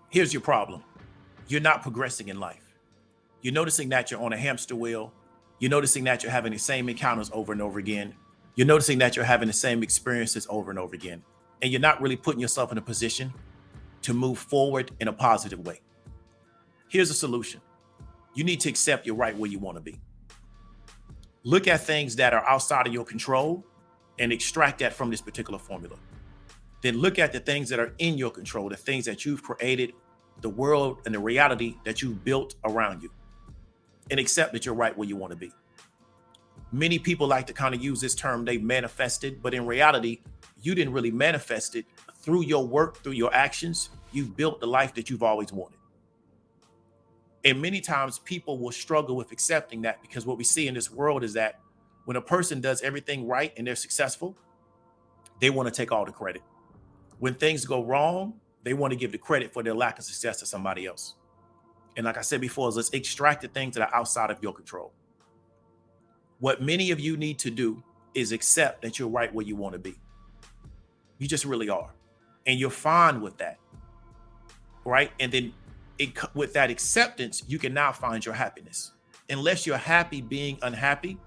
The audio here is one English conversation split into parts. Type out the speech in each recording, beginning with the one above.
Here's your problem. You're not progressing in life. You're noticing that you're on a hamster wheel. You're noticing that you're having the same encounters over and over again. You're noticing that you're having the same experiences over and over again. And you're not really putting yourself in a position to move forward in a positive way. Here's a solution. You need to accept you're right where you want to be. Look at things that are outside of your control and extract that from this particular formula. Then look at the things that are in your control, the things that you've created, the world and the reality that you've built around you, and accept that you're right where you want to be. Many people like to kind of use this term, they manifested, but in reality, you didn't really manifest it. Through your work, through your actions, you've built the life that you've always wanted. And many times people will struggle with accepting that, because what we see in this world is that when a person does everything right and they're successful, they want to take all the credit. When things go wrong, they want to give the credit for their lack of success to somebody else. And like I said before, let's extract the things that are outside of your control. What many of you need to do is accept that you're right where you want to be. You just really are. And you're fine with that, right? And then with that acceptance, you can now find your happiness. Unless you're happy being unhappy,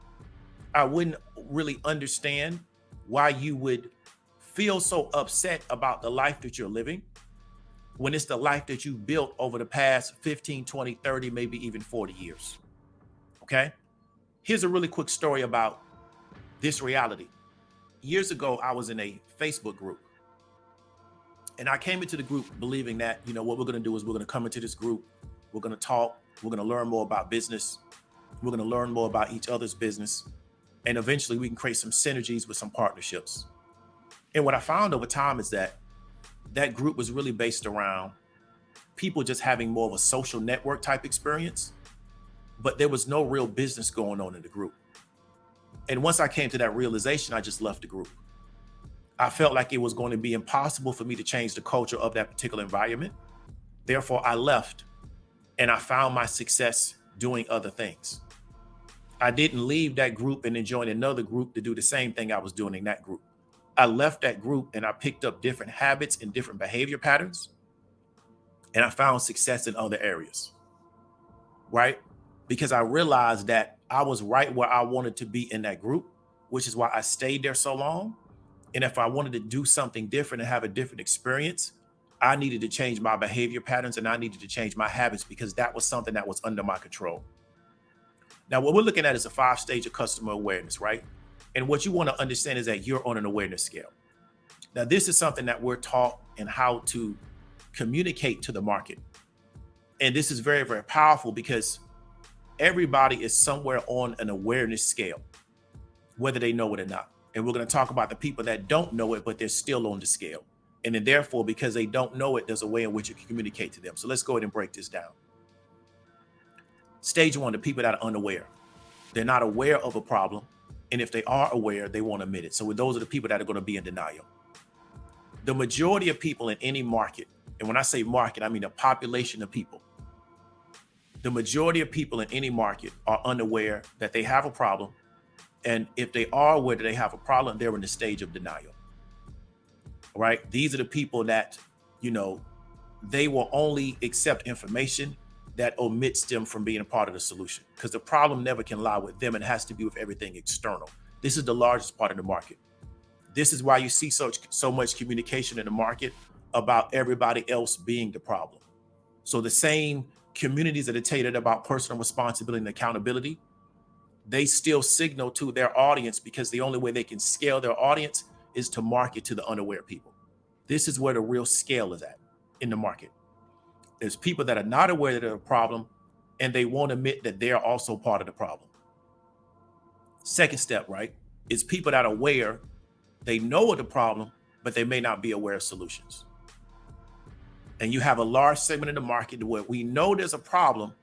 I wouldn't really understand why you would feel so upset about the life that you're living when it's the life that you built over the past 15, 20, 30, maybe even 40 years. Okay? Here's a really quick story about this reality. Years ago, I was in a Facebook group. And I came into the group believing that, what we're going to do is we're going to come into this group. We're going to talk. We're going to learn more about business. We're going to learn more about each other's business. And eventually we can create some synergies with some partnerships. And what I found over time is that that group was really based around people just having more of a social network type experience, but there was no real business going on in the group. And once I came to that realization, I just left the group. I felt like it was going to be impossible for me to change the culture of that particular environment. Therefore, I left and I found my success doing other things. I didn't leave that group and then join another group to do the same thing I was doing in that group. I left that group and I picked up different habits and different behavior patterns. And I found success in other areas, right? Because I realized that I was right where I wanted to be in that group, which is why I stayed there so long. And if I wanted to do something different and have a different experience, I needed to change my behavior patterns and I needed to change my habits, because that was something that was under my control. Now, what we're looking at is a 5-stage of customer awareness, right? And what you want to understand is that you're on an awareness scale. Now, this is something that we're taught in how to communicate to the market. And this is very, very powerful because everybody is somewhere on an awareness scale, whether they know it or not. And we're going to talk about the people that don't know it, but they're still on the scale. And then therefore, because they don't know it, there's a way in which you can communicate to them. So let's go ahead and break this down. Stage 1, the people that are unaware. They're not aware of a problem. And if they are aware, they won't admit it. So those are the people that are going to be in denial. The majority of people in any market, and when I say market, I mean a population of people. The majority of people in any market are unaware that they have a problem. And if they are aware that they have a problem, they're in the stage of denial. Right? These are the people that, they will only accept information that omits them from being a part of the solution, because the problem never can lie with them. It has to be with everything external. This is the largest part of the market. This is why you see so much communication in the market about everybody else being the problem. So the same communities that are tailored about personal responsibility and accountability, they still signal to their audience, because the only way they can scale their audience is to market to the unaware people. This is where the real scale is at in the market. There's people that are not aware that they're a problem, and they won't admit that they're also part of the problem. Second step, right, is people that are aware, they know of the problem, but they may not be aware of solutions. And you have a large segment of the market where we know there's a problem,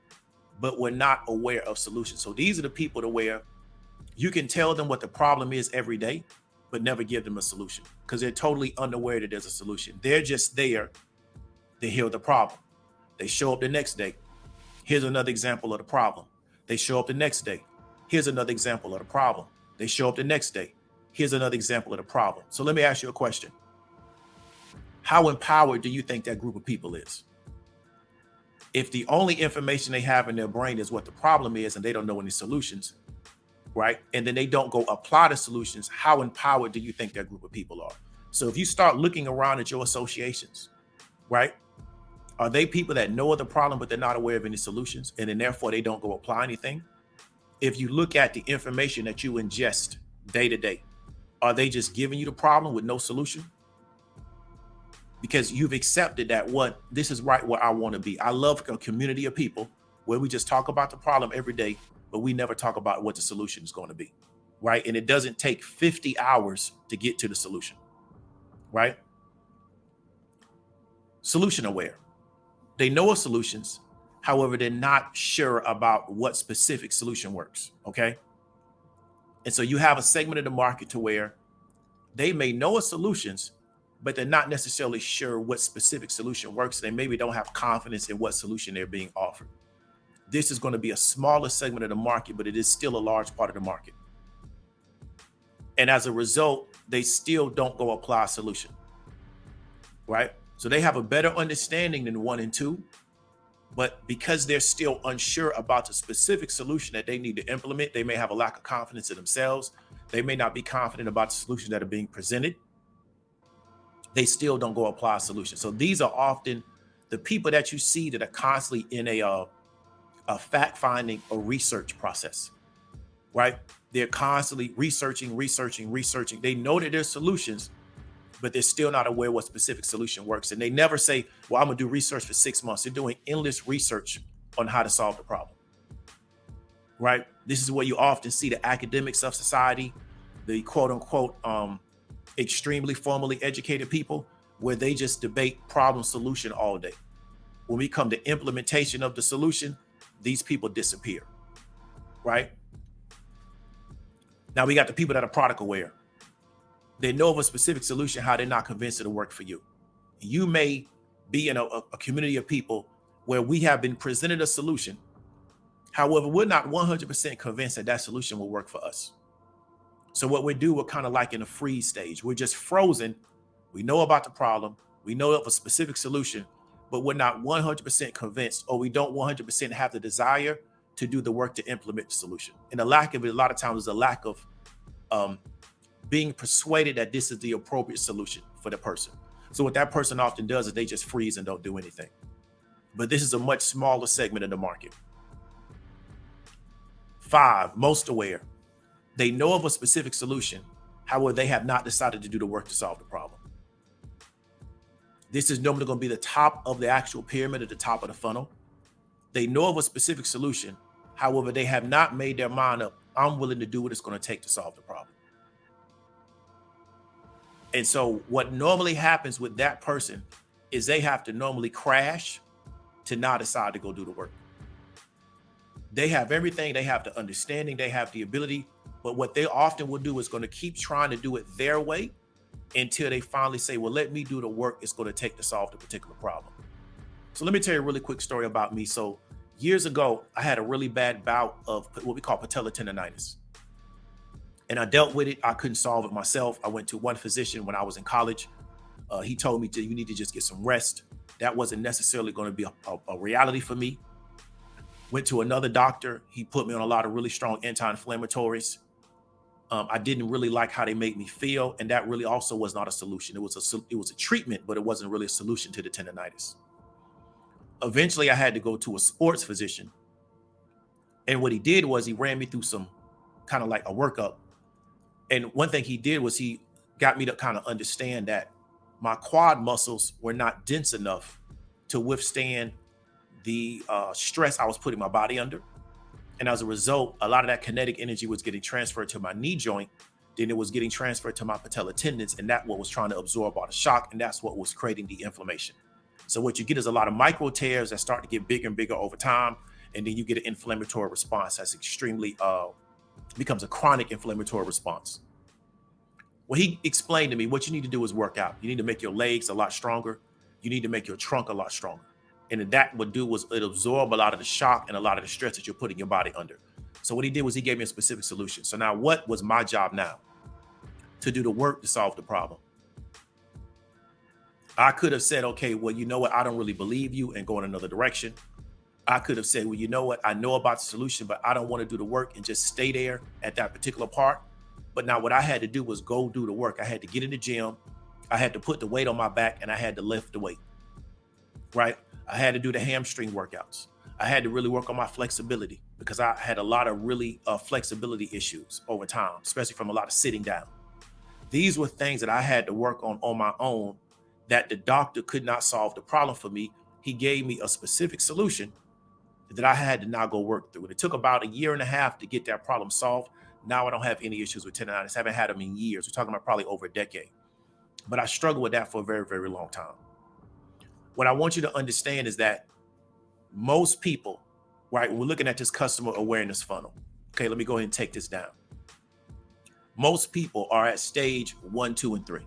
but we're not aware of solutions. So these are the people to where you can tell them what the problem is every day, but never give them a solution, because they're totally unaware that there's a solution. They're just there to heal the problem. They show up the next day. Here's another example of the problem. They show up the next day. Here's another example of the problem. They show up the next day. Here's another example of the problem. So let me ask you a question. How empowered do you think that group of people is? If the only information they have in their brain is what the problem is and they don't know any solutions, right? And then they don't go apply the solutions, how empowered do you think that group of people are? So if you start looking around at your associations, right? Are they people that know of the problem, but they're not aware of any solutions, and then therefore they don't go apply anything? If you look at the information that you ingest day to day, are they just giving you the problem with no solution? Because you've accepted that this is right where I want to be. I love a community of people where we just talk about the problem every day, but we never talk about what the solution is going to be, right? And it doesn't take 50 hours to get to the solution, right? Solution aware. They know of solutions. However, they're not sure about what specific solution works, okay? And so you have a segment of the market to where they may know of solutions, but they're not necessarily sure what specific solution works. They maybe don't have confidence in what solution they're being offered. This is going to be a smaller segment of the market, but it is still a large part of the market. And as a result, they still don't go apply a solution, right? So they have a better understanding than 1 and 2, but because they're still unsure about the specific solution that they need to implement, they may have a lack of confidence in themselves. They may not be confident about the solutions that are being presented. They still don't go apply a solution. So these are often the people that you see that are constantly in a fact-finding or research process, right? They're constantly researching. They know that there's solutions, but they're still not aware what specific solution works. And they never say, well, I'm gonna do research for 6 months. They're doing endless research on how to solve the problem, right? This is where you often see the academics of society, the quote unquote, extremely formally educated people, where they just debate problem solution all day. When we come to implementation of the solution, these people disappear, right? Now we got the people that are product aware. They know of a specific solution, how they're not convinced it'll work for you. You may be in a community of people where we have been presented a solution. However, we're not 100% convinced that that solution will work for us. So what we do, we're kind of like in a freeze stage. We're just frozen. We know about the problem. We know of a specific solution, but we're not 100% convinced, or we don't 100% have the desire to do the work to implement the solution. And the lack of it, a lot of times, is a lack of being persuaded that this is the appropriate solution for the person. So what that person often does is they just freeze and don't do anything. But this is a much smaller segment of the market. 5, most aware. They know of a specific solution. However, they have not decided to do the work to solve the problem. This is normally going to be the top of the actual pyramid, at the top of the funnel. They know of a specific solution. However, they have not made their mind up, I'm willing to do what it's going to take to solve the problem. And so what normally happens with that person is they have to normally crash to not decide to go do the work. They have everything. They have the understanding. They have the ability. But what they often will do is going to keep trying to do it their way until they finally say, well, let me do the work it's going to take to solve the particular problem. So let me tell you a really quick story about me. So years ago, I had a really bad bout of what we call patellar tendonitis. And I dealt with it. I couldn't solve it myself. I went to one physician when I was in college. He told me you need to just get some rest. That wasn't necessarily going to be a reality for me. Went to another doctor. He put me on a lot of really strong anti-inflammatories. I didn't really like how they made me feel. And that really also was not a solution. It was a treatment, but it wasn't really a solution to the tendonitis. Eventually, I had to go to a sports physician. And what he did was he ran me through some kind of like a workup. And one thing he did was he got me to kind of understand that my quad muscles were not dense enough to withstand the stress I was putting my body under. And as a result, a lot of that kinetic energy was getting transferred to my knee joint. Then it was getting transferred to my patellar tendons. And that's what was trying to absorb all the shock. And that's what was creating the inflammation. So what you get is a lot of micro tears that start to get bigger and bigger over time. And then you get an inflammatory response that's extremely, becomes a chronic inflammatory response. Well, he explained to me what you need to do is work out. You need to make your legs a lot stronger. You need to make your trunk a lot stronger. And that would do was it absorb a lot of the shock and a lot of the stress that you're putting your body under. So what he did was he gave me a specific solution. So now what was my job now? To do the work to solve the problem. I could have said, okay, well, you know what? I don't really believe you and go in another direction. I could have said, well, you know what? I know about the solution, but I don't want to do the work and just stay there at that particular part. But now what I had to do was go do the work. I had to get in the gym. I had to put the weight on my back and I had to lift the weight, right? I had to do the hamstring workouts. I had to really work on my flexibility because I had a lot of really flexibility issues over time, especially from a lot of sitting down. These were things that I had to work on my own that the doctor could not solve the problem for me. He gave me a specific solution that I had to now go work through. And it took about 1.5 years to get that problem solved. Now I don't have any issues with tendonitis. I haven't had them in years. We're talking about probably over a decade. But I struggled with that for a very, very long time. What I want you to understand is that most people, right, we're looking at this customer awareness funnel. Okay, let me go ahead and take this down. Most people are at stage 1, 2, and 3.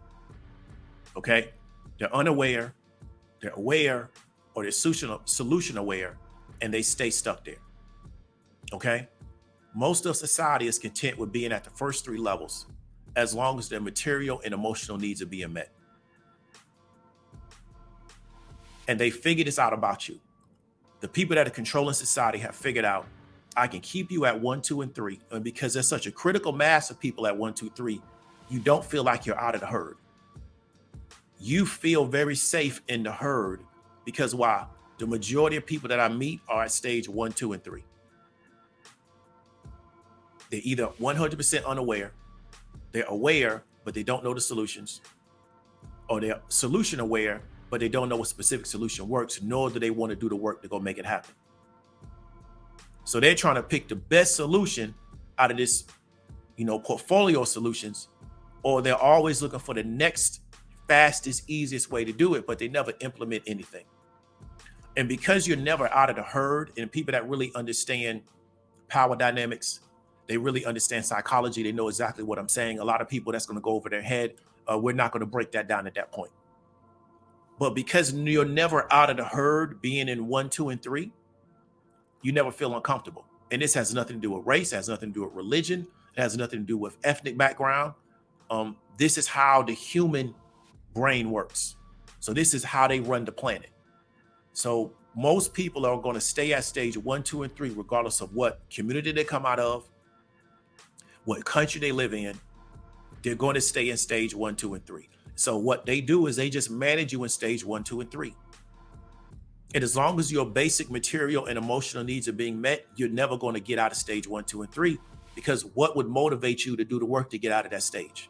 Okay, they're unaware, they're aware, or they're solution aware, and they stay stuck there. Okay, most of society is content with being at the first 3 levels as long as their material and emotional needs are being met. And they figure this out about you. The people that are controlling society have figured out, I can keep you at 1, 2, and 3. And because there's such a critical mass of people at 1, 2, 3, you don't feel like you're out of the herd. You feel very safe in the herd because why? The majority of people that I meet are at stage 1, 2, and 3. They're either 100% unaware, they're aware, but they don't know the solutions, or they're solution aware, but they don't know what specific solution works, nor do they want to do the work to go make it happen. So they're trying to pick the best solution out of this, portfolio of solutions, or they're always looking for the next fastest, easiest way to do it, but they never implement anything. And because you're never out of the herd, and people that really understand power dynamics, they really understand psychology, they know exactly what I'm saying. A lot of people, that's going to go over their head. We're not going to break that down at that point. But because you're never out of the herd, being in 1, 2, and 3, you never feel uncomfortable. And this has nothing to do with race, it has nothing to do with religion, it has nothing to do with ethnic background. This is how the human brain works. So this is how they run the planet. So most people are going to stay at stage 1, 2, and 3, regardless of what community they come out of, what country they live in. They're going to stay in stage 1, 2, and 3. So what they do is they just manage you in stage 1, 2, and 3. And as long as your basic material and emotional needs are being met, you're never going to get out of stage 1, 2, and 3, because what would motivate you to do the work to get out of that stage?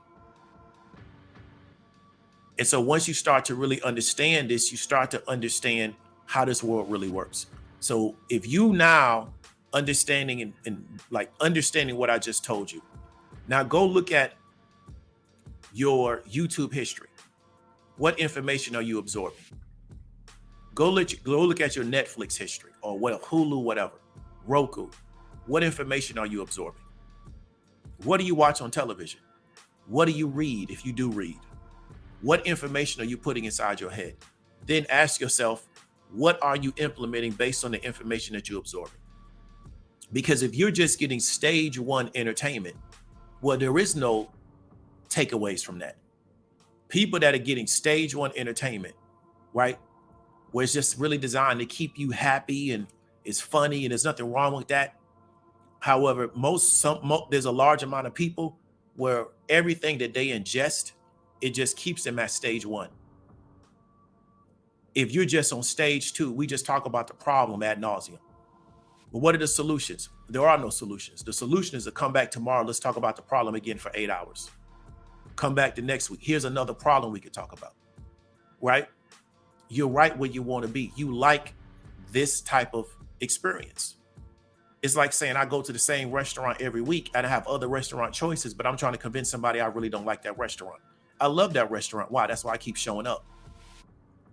And so once you start to really understand this, you start to understand how this world really works. So if you now understanding understanding what I just told you, now go look at your YouTube history. What information are you absorbing? Go look at your Netflix history, or Hulu, whatever, Roku. What information are you absorbing? What do you watch on television? What do you read if you do read? What information are you putting inside your head? Then ask yourself, what are you implementing based on the information that you're absorbing? Because if you're just getting stage 1 entertainment, well, there is no takeaways from that. People that are getting stage 1 entertainment, right, where it's just really designed to keep you happy and it's funny and there's nothing wrong with that. However, there's a large amount of people where everything that they ingest, it just keeps them at stage 1. If you're just on stage 2, we just talk about the problem ad nauseum. But what are the solutions? There are no solutions. The solution is to come back tomorrow. Let's talk about the problem again for 8 hours. Come back the next week. Here's another problem we could talk about, right? You're right where you want to be. You like this type of experience. It's like saying I go to the same restaurant every week and I have other restaurant choices, but I'm trying to convince somebody I really don't like that restaurant. I love that restaurant. Why? That's why I keep showing up.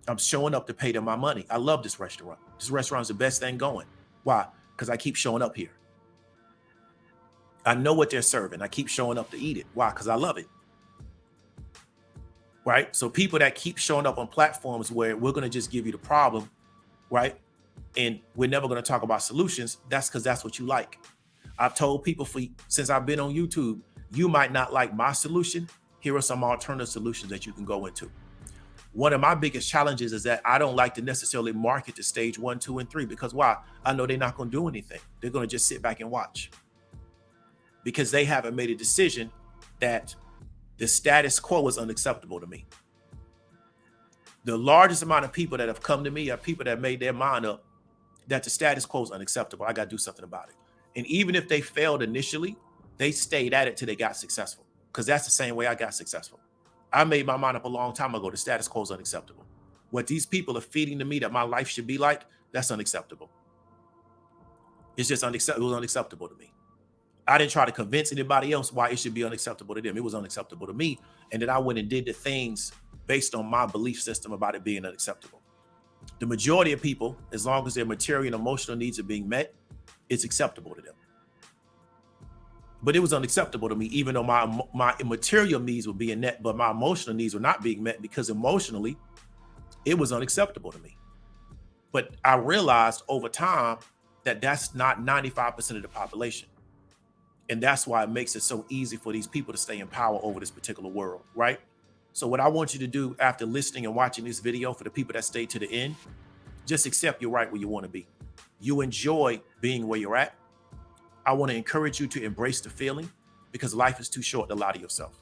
I'm showing up to pay them my money. I love this restaurant. This restaurant is the best thing going. Why? Because I keep showing up here. I know what they're serving. I keep showing up to eat it. Why? Because I love it. Right? So people that keep showing up on platforms where we're going to just give you the problem, right? And we're never going to talk about solutions. That's because that's what you like. I've told people since I've been on YouTube, you might not like my solution. Here are some alternative solutions that you can go into. One of my biggest challenges is that I don't like to necessarily market to stage 1, 2, and 3 because why? I know they're not going to do anything. They're going to just sit back and watch because they haven't made a decision that the status quo is unacceptable to me. The largest amount of people that have come to me are people that made their mind up that the status quo is unacceptable. I got to do something about it. And even if they failed initially, they stayed at it till they got successful, because that's the same way I got successful. I made my mind up a long time ago. The status quo is unacceptable. What these people are feeding to me that my life should be like, that's unacceptable. It's just unacceptable. It was unacceptable to me. I didn't try to convince anybody else why it should be unacceptable to them. It was unacceptable to me. And then I went and did the things based on my belief system about it being unacceptable. The majority of people, as long as their material and emotional needs are being met, it's acceptable to them. But it was unacceptable to me, even though my material needs were being met, but my emotional needs were not being met, because emotionally, it was unacceptable to me. But I realized over time that that's not 95% of the population. And that's why it makes it so easy for these people to stay in power over this particular world, right? So what I want you to do after listening and watching this video, for the people that stay to the end, just accept you're right where you want to be. You enjoy being where you're at. I want to encourage you to embrace the feeling, because life is too short to lie to yourself.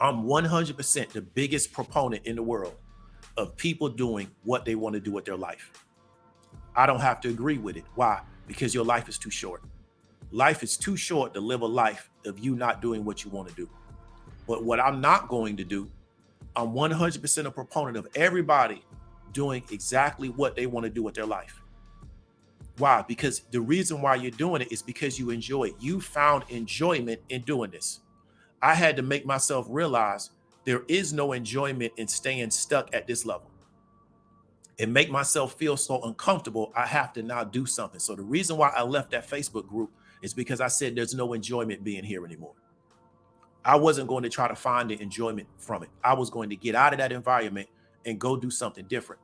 I'm 100% the biggest proponent in the world of people doing what they want to do with their life. I don't have to agree with it. Why? Because your life is too short. Life is too short to live a life of you not doing what you want to do. But what I'm not going to do, I'm 100% a proponent of everybody doing exactly what they want to do with their life. Why? Because the reason why you're doing it is because you enjoy it. You found enjoyment in doing this. I had to make myself realize there is no enjoyment in staying stuck at this level. And make myself feel so uncomfortable, I have to now do something. So the reason why I left that Facebook group is because I said there's no enjoyment being here anymore. I wasn't going to try to find the enjoyment from it. I was going to get out of that environment and go do something different,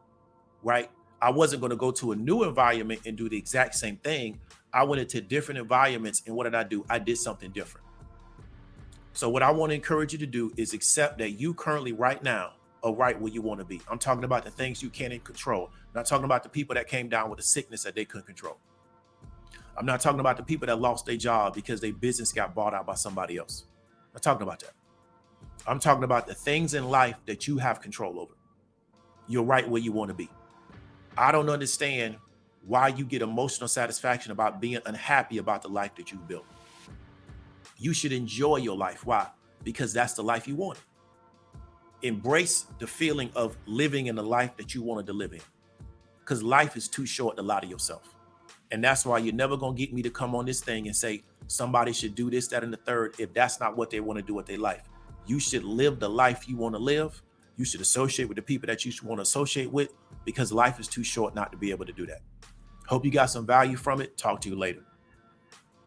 right? I wasn't going to go to a new environment and do the exact same thing. I went into different environments, and what did I do? I did something different. So what I want to encourage you to do is accept that you currently right now are right where you want to be. I'm talking about the things you can't control. I'm not talking about the people that came down with a sickness that they couldn't control. I'm not talking about the people that lost their job because their business got bought out by somebody else. I'm not talking about that. I'm talking about the things in life that you have control over. You're right where you want to be. I don't understand why you get emotional satisfaction about being unhappy about the life that you built. You should enjoy your life. Why? Because that's the life you wanted. Embrace the feeling of living in the life that you wanted to live in, because life is too short to lie to yourself. And that's why you're never going to get me to come on this thing and say somebody should do this, that, and the third, if that's not what they want to do with their life. You should live the life you want to live. You should associate with the people that you want to associate with, because life is too short not to be able to do that. Hope you got some value from it. Talk to you later.